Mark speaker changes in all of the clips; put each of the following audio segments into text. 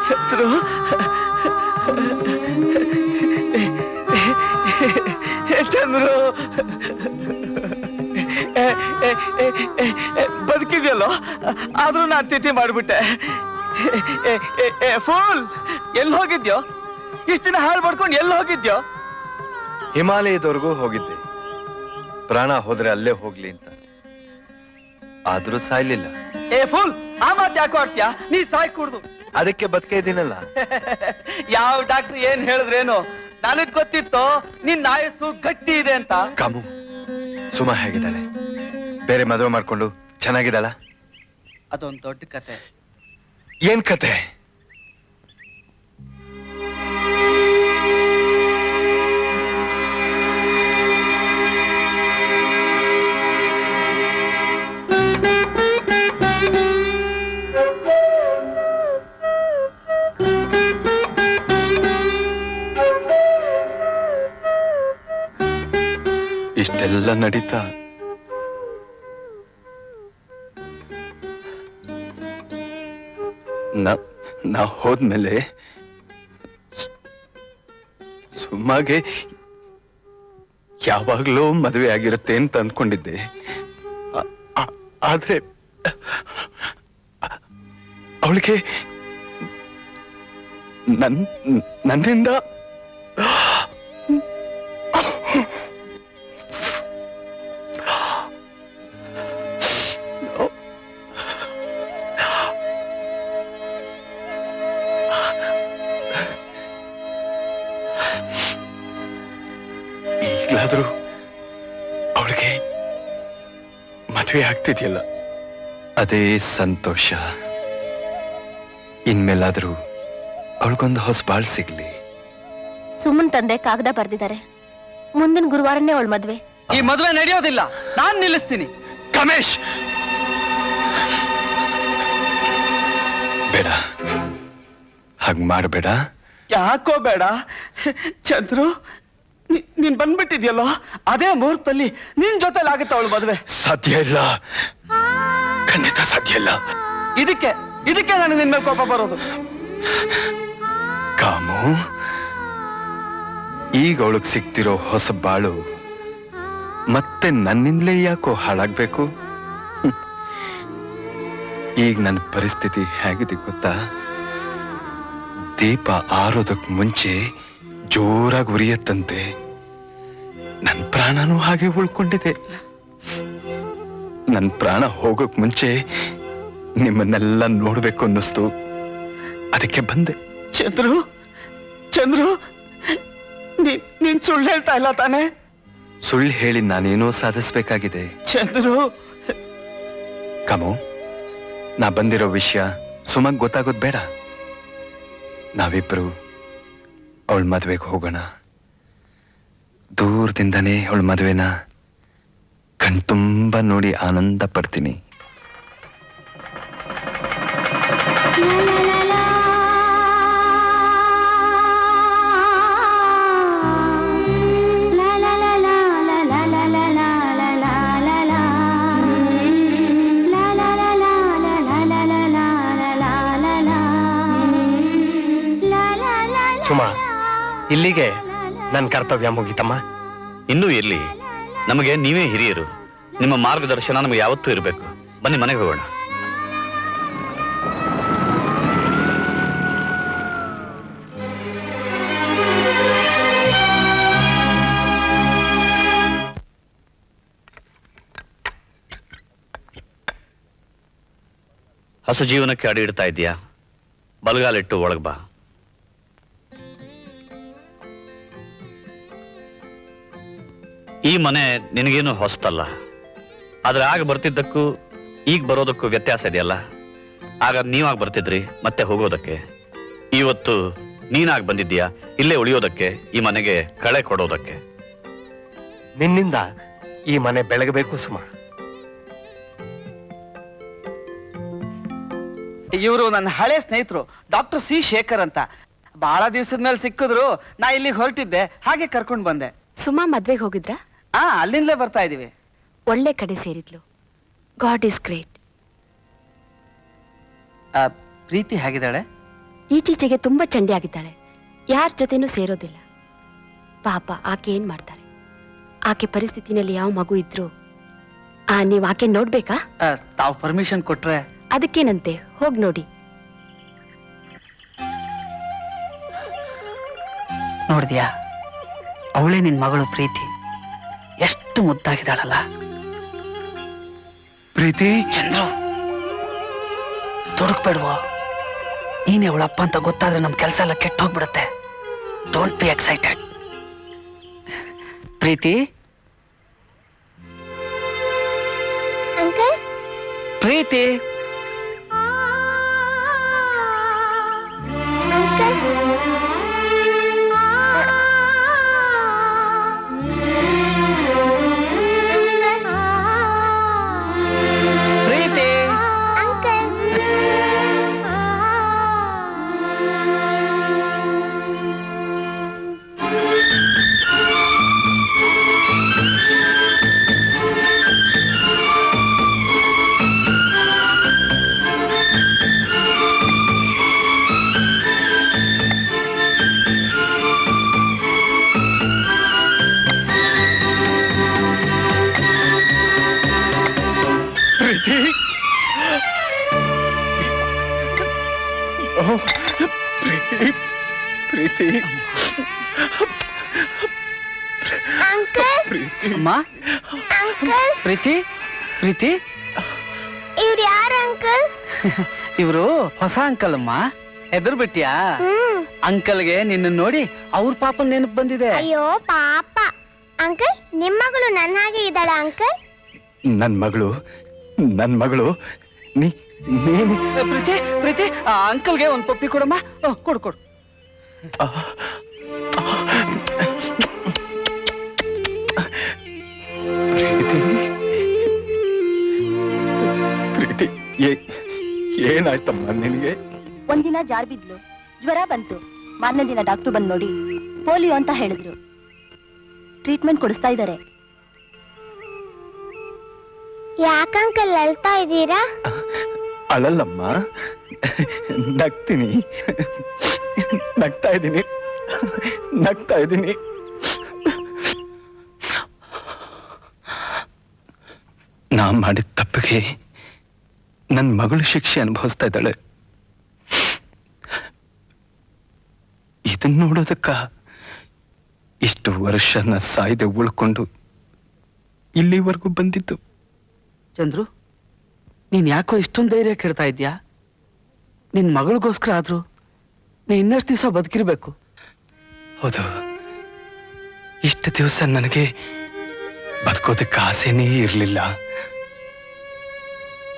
Speaker 1: ಚಂದ್ರು ಚಂದ್ರು ಬದುಕಿದ್ಯಲ್ಲೋ ಆದ್ರೂ ನಾನು ತಿಥಿ ಮಾಡ್ಬಿಟ್ಟೆ. ಫೂಲ್, ಎಲ್ಲಿ ಹೋಗಿದ್ಯೋ? ಇಷ್ಟ ದಿನ ಹಾಳು ಮಾಡ್ಕೊಂಡು ಎಲ್ಲಿ ಹೋಗಿದ್ಯೋ?
Speaker 2: ಹಿಮಾಲಯದವರೆಗೂ ಹೋಗಿದ್ದೆ, ಪ್ರಾಣ ಹೋದ್ರೆ ಅಲ್ಲೇ ಹೋಗ್ಲಿ ಅಂತ. ಆದ್ರೂ ಸಾಯ್ಲಿಲ್ಲ.
Speaker 1: ಫೂಲ್, ಆ ಮಾತು ಯಾಕೋ ಆಡ್ತೀಯಾ? ನೀ ಸಾಯ್ ಕೂಡ್ದು.
Speaker 2: ಅದಕ್ಕೆ ಬದುಕೆ ಇದ್ದೀನಲ್ಲ.
Speaker 1: ಯಾವ ಡಾಕ್ಟರ್ ಏನ್ ಹೇಳಿದ್ರೇನು? ನನಗ್ ಗೊತ್ತಿತ್ತು ನಿನ್ ಆಯಸ್ಸು ಗಟ್ಟಿ ಇದೆ ಅಂತ.
Speaker 2: ಕಾಮು, ಸುಮಾ ಹೇಗಿದ್ದಾಳೆ? ಬೇರೆ ಮದುವೆ ಮಾಡ್ಕೊಂಡು ಚೆನ್ನಾಗಿದ್ದಾಳ?
Speaker 1: ಅದೊಂದು ದೊಡ್ಡ ಕತೆ.
Speaker 2: ಏನ್ ಕತೆ? ಇಷ್ಟೆಲ್ಲ ನಡೀತಾ ನಾ ಹೋದ್ಮೇಲೆ ಸುಮ್ಮಾಗೆ ಯಾವಾಗ್ಲೂ ಮದುವೆ ಆಗಿರುತ್ತೆ ಅಂತ ಅನ್ಕೊಂಡಿದ್ದೆ. ಆದ್ರೆ ಅವಳಿಗೆ ನನ್ನಿಂದ ಈಗಲಾದ್ರೂ ಅವಳಿಗೆ ಮದುವೆ ಆಗ್ತಿದೆಯಲ್ಲ, ಅದೇ ಸಂತೋಷ. ಇನ್ಮೇಲಾದ್ರೂ ಅವಳಿಗೊಂದು ಹೊಸ ಬಾಳ್ ಸಿಗ್ಲಿ.
Speaker 3: ಸುಮನ್ ತಂದೆ ಕಾಗದ ಬರ್ದಿದ್ದಾರೆ, ಮುಂದಿನ ಗುರುವಾರನೇ ಅವಳ ಮದ್ವೆ.
Speaker 1: ಈ ಮದುವೆ ನಡೆಯೋದಿಲ್ಲ, ನಾನ್ ನಿಲ್ಲಿಸ್ತೀನಿ.
Speaker 2: ಕಮೇಶ್, ಬೇಡ, ಹಾಗ್ ಮಾಡಬೇಡ.
Speaker 1: ಯಾಕೋ ಬೇಡ ಚಂದ್ರು? ನೀನ್ ಬಂದ್ಬಿಟ್ಟಿದ್ಯಲ್ಲೋ, ಅದೇ ಮುಹೂರ್ತದಲ್ಲಿ ನಿನ್ ಜೊತೆಲಿ ಆಗುತ್ತೆ ಅವಳು ಮದುವೆ.
Speaker 2: ಸಾಧ್ಯ ಇಲ್ಲ, ಖಂಡಿತ ಸಾಧ್ಯ ಇಲ್ಲ.
Speaker 1: ಇದಕ್ಕೆ ನನಗೆ ನಿನ್ ಮೇಲೆ ಕೋಪ ಬರೋದು.
Speaker 2: ಕಾಮು, ಈಗ ಅವಳಿಗೆ ಸಿಗ್ತಿರೋ ಹೊಸ ಬಾಳು ಮತ್ತೆ ನನ್ನಿಂದಲೇ ಯಾಕೋ ಹಾಳಾಗ್ಬೇಕು? ಈಗ ನನ್ನ ಪರಿಸ್ಥಿತಿ ಹೇಗಿದೆ ಗೊತ್ತಾ? ದೀಪ ಆರೋದಕ್ ಮುಂಚೆ ಜೋರಾಗಿ ಉರಿಯತ್ತಂತೆ. ನನ್ನ ಪ್ರಾಣನೂ ಹಾಗೆ ಉಳ್ಕೊಂಡಿದೆ. ನನ್ನ ಪ್ರಾಣ ಹೋಗೋಕ್ ಮುಂಚೆ ನಿಮ್ಮನ್ನೆಲ್ಲ ನೋಡ್ಬೇಕು ಅನ್ನಿಸ್ತು, ಅದಕ್ಕೆ ಬಂದೆ.
Speaker 1: ಚಂದ್ರು, ನೀನ್ ಸುಳ್ಳು ಹೇಳ್ತಾ ಇಲ್ಲ ತಾನೆ?
Speaker 2: ಸುಳ್ಳು ಹೇಳಿ ನಾನೇನೋ ಸಾಧಿಸ್ಬೇಕಾಗಿದೆ.
Speaker 1: ಚಂದ್ರು,
Speaker 2: ಕಮು, ನಾ ಬಂದಿರೋ ವಿಷಯ ಸುಮಗ್ ಗೊತ್ತಾಗೋದ್ ಬೇಡ. ನಾವಿಬ್ರು ಅವಳ ಮದ್ವೆಗೆ ಹೋಗೋಣ. ದೂರದಿಂದನೇ ಅವಳ ಮದುವೆನ ಕಣ್ತುಂಬ ನೋಡಿ ಆನಂದ ಪಡ್ತೀನಿ.
Speaker 4: ಸುಮಾ, ಇಲ್ಲಿಗೆ ನನ್ನ ಕರ್ತವ್ಯ ಮುಗಿತಮ್ಮ.
Speaker 5: ಇನ್ನೂ ಇರ್ಲಿ, ನಮಗೆ ನೀವೇ ಹಿರಿಯರು. ನಿಮ್ಮ ಮಾರ್ಗದರ್ಶನ ನಮಗೆ ಯಾವತ್ತೂ ಇರಬೇಕು. ಬನ್ನಿ ಮನೆಗೆ ಹೋಗೋಣ. ಹಸು ಜೀವನಕ್ಕೆ ಅಡಿ ಇಡ್ತಾ ಇದೀಯಾ? ಬಲಗಾಲಿಟ್ಟು ಒಳಗ್ ಬಾ. ಈ ಮನೆ ನಿನಗೇನು ಹೊಸ್ತಲ್ಲ, ಆದ್ರೆ ಆಗ ಬರ್ತಿದ್ದಕ್ಕೂ ಈಗ ಬರೋದಕ್ಕೂ ವ್ಯತ್ಯಾಸ ಇದೆಯಲ್ಲ. ಆಗ ನೀವಾಗ ಬರ್ತಿದ್ರಿ ಮತ್ತೆ ಹೋಗೋದಕ್ಕೆ, ಇವತ್ತು ನೀನಾಗಿ ಬಂದಿದ್ದೀಯಾ ಇಲ್ಲೇ ಉಳಿಯೋದಕ್ಕೆ, ಈ ಮನೆಗೆ ಕಳೆ ಕೊಡೋದಕ್ಕೆ.
Speaker 4: ನಿನ್ನಿಂದ ಈ ಮನೆ ಬೆಳಗಬೇಕು ಸುಮಾ.
Speaker 1: ಇವರು ನನ್ನ ಹಳೆ ಸ್ನೇಹಿತರು ಡಾಕ್ಟರ್ ಸಿ ಶೇಖರ್ ಅಂತ. ಬಹಳ ದಿವಸದ ಮೇಲೆ ಸಿಕ್ಕಿದ್ರು. ನಾ ಇಲ್ಲಿಗೆ ಹೊರಟಿದ್ದೆ, ಹಾಗೆ ಕರ್ಕೊಂಡ್ ಬಂದೆ.
Speaker 3: ಸುಮಾ ಮದ್ವೆಗೆ ಹೋಗಿದ್ರಾ?
Speaker 1: ಅಲ್ಲಿಂದಲೇ ಬರ್ತಾ ಇದೀವಿ.
Speaker 3: ಒಳ್ಳೆ ಕಡೆ ಸೇರಿದ್ಲು. God is great.
Speaker 1: ಪ್ರೀತಿ ಹೇಗಿದ್ದಾಳೆ?
Speaker 3: ಈಚೀಚೆಗೆ ತುಂಬಾ ಚಂಡಿ ಆಗಿದ್ದಾಳೆ. ಯಾರ ಜೊತೆನೂ ಸೇರೋದಿಲ್ಲ. ಪಾಪ ಆಕೆ ಏನ್ ಮಾಡ್ತಾಳೆ? ಆಕೆ ಪರಿಸ್ಥಿತಿನಲ್ಲಿ ಯಾವ ಮಗು ಇದ್ರು ನೀವ್ ಆಕೆ ನೋಡ್ಬೇಕಾ?
Speaker 1: ತಾವು ಪರ್ಮಿಷನ್ ಕೊಟ್ರೆ.
Speaker 3: ಅದಕ್ಕೇನಂತೆ, ಹೋಗ್ ನೋಡಿ.
Speaker 1: ನೋಡಿದ್ಯಾ, ಅವಳೇ ನಿನ್ ಮಗಳು ಪ್ರೀತಿ. ಎಷ್ಟು ಮುದ್ದಾಗಿದ್ದಾಳಲ್ಲ.
Speaker 2: ಪ್ರೀತಿ,
Speaker 1: ಚಂದ್ರು, ತೊಡಕ್ಬೇಡ್ವೋ. ನೀನೇ ಅವಳಪ್ಪ ಅಂತ ಗೊತ್ತಾದ್ರೆ ನಮ್ ಕೆಲಸ ಎಲ್ಲ ಕೆಟ್ಟ ಹೋಗ್ಬಿಡುತ್ತೆ. Don't be excited. Preethi,
Speaker 3: uncle,
Speaker 1: Preethi,
Speaker 3: uncle,
Speaker 1: Preethi.
Speaker 3: Uncle.
Speaker 2: Preethi, oh, Preethi, Preethi,
Speaker 3: uncle,
Speaker 2: Preethi.
Speaker 1: ಅಮ್ಮ,
Speaker 3: ಅಂಕಲ್,
Speaker 1: ಪ್ರೀತಿ, ಪ್ರೀತಿ.
Speaker 3: ಇವ್ರು ಯಾರು ಅಂಕಲ್?
Speaker 1: ಇವರು ಹೊಸ ಅಂಕಲ್ ಅಮ್ಮ. ಹೆದರ್ ಬಿಟ್ಟಿಯಾ? ಅಂಕಲ್ಗೆ ನಿನ್ನ ನೋಡಿ ಅವ್ರ ಪಾಪ ನೆನಪು ಬಂದಿದೆ.
Speaker 3: ಅಯ್ಯೋ ಪಾಪ. ಅಂಕಲ್, ನಿಮ್ ಮಗಳು ನನ್ನ ಹಾಗೆ ಇದ್ದಾಳ ಅಂಕಲ್?
Speaker 2: ನನ್ ಮಗಳು ನೀನು.
Speaker 1: ಪ್ರೀತಿ, ಪ್ರೀತಿ, ಅಂಕಲ್ಗೆ ಒಂದ್ ಪಪ್ಪಿ ಕೊಡಮ್ಮ. ಕೊಡು ಕೊಡು.
Speaker 2: ಪ್ರೀತಿ, ಪ್ರೀತಿ, ಏನಾಯ್ತಮ್ಮ ನಿನಗೆ?
Speaker 3: ಒಂದಿನ ಜಾರ್ ಬಿದ್ಲು, ಜ್ವರ ಬಂತು. ಮಾರನೇ ದಿನ ಡಾಕ್ಟರ್ ಬಂದು ನೋಡಿ ಪೋಲಿಯೋ ಅಂತ ಹೇಳಿದ್ರು. ಟ್ರೀಟ್ಮೆಂಟ್ ಕೊಡಿಸ್ತಾ ಇದ್ದಾರೆ. ಯಾಕಂಕಲ್ ಅಳ್ತಾ ಇದ್ದೀರಾ?
Speaker 2: ಅಳಲ್ಲಮ್ಮ, ನಗ್ತೀನಿ, ನಗ್ತಾ ಇದ್ದೀನಿ, ನಗ್ತಾ ಇದ್ದೀನಿ. ನಾ ಮಾಡಿದ ತಪ್ಪಿಗೆ ನನ್ನ ಮಗಳು ಶಿಕ್ಷೆ ಅನುಭವಿಸ್ತಾ ಇದ್ದಾಳೆ. ಇದನ್ನ ನೋಡೋದಕ್ಕ ಇಷ್ಟು ವರ್ಷನ ಸಾಯ್ದೆ ಉಳ್ಕೊಂಡು ಇಲ್ಲಿವರೆಗೂ ಬಂದಿದ್ದು.
Speaker 1: ಚಂದ್ರು, ನೀನ್ ಯಾಕೋ ಇಷ್ಟೊಂದು ಧೈರ್ಯ ಕೆಡ್ತಾ ಇದ್ಯಾ? ನಿನ್ ಮಗಳಿಗೋಸ್ಕರ ಆದ್ರೂ ನೀನ್ ಇನ್ನಷ್ಟು ದಿವಸ ಬದುಕಿರ್ಬೇಕು.
Speaker 2: ಹೌದು, ಇಷ್ಟು ದಿವಸ ನನಗೆ ಬದುಕೋದಕ್ಕೆ ಆಸೆನೇ ಇರಲಿಲ್ಲ.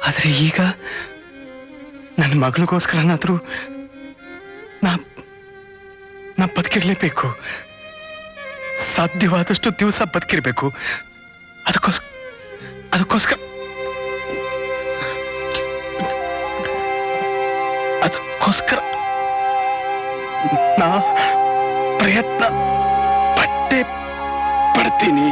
Speaker 2: ಆದ್ರೆ ಈಗ ನನ್ನ ಮಗಳಿಗೋಸ್ಕರನಾದ್ರೂ ನಾ ಬದುಕಿರ್ಲೇಬೇಕು. ಸಾಧ್ಯವಾದಷ್ಟು ದಿವಸ ಬದುಕಿರ್ಬೇಕು. ಅದಕ್ಕೋಸ್ಕರ ನಾ ಪ್ರಯತ್ನ ಪಟ್ಟೆ ಪಡ್ತೀನಿ.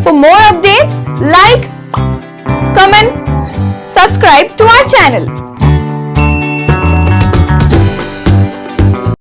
Speaker 6: For more updates, like, comment, subscribe to our channel.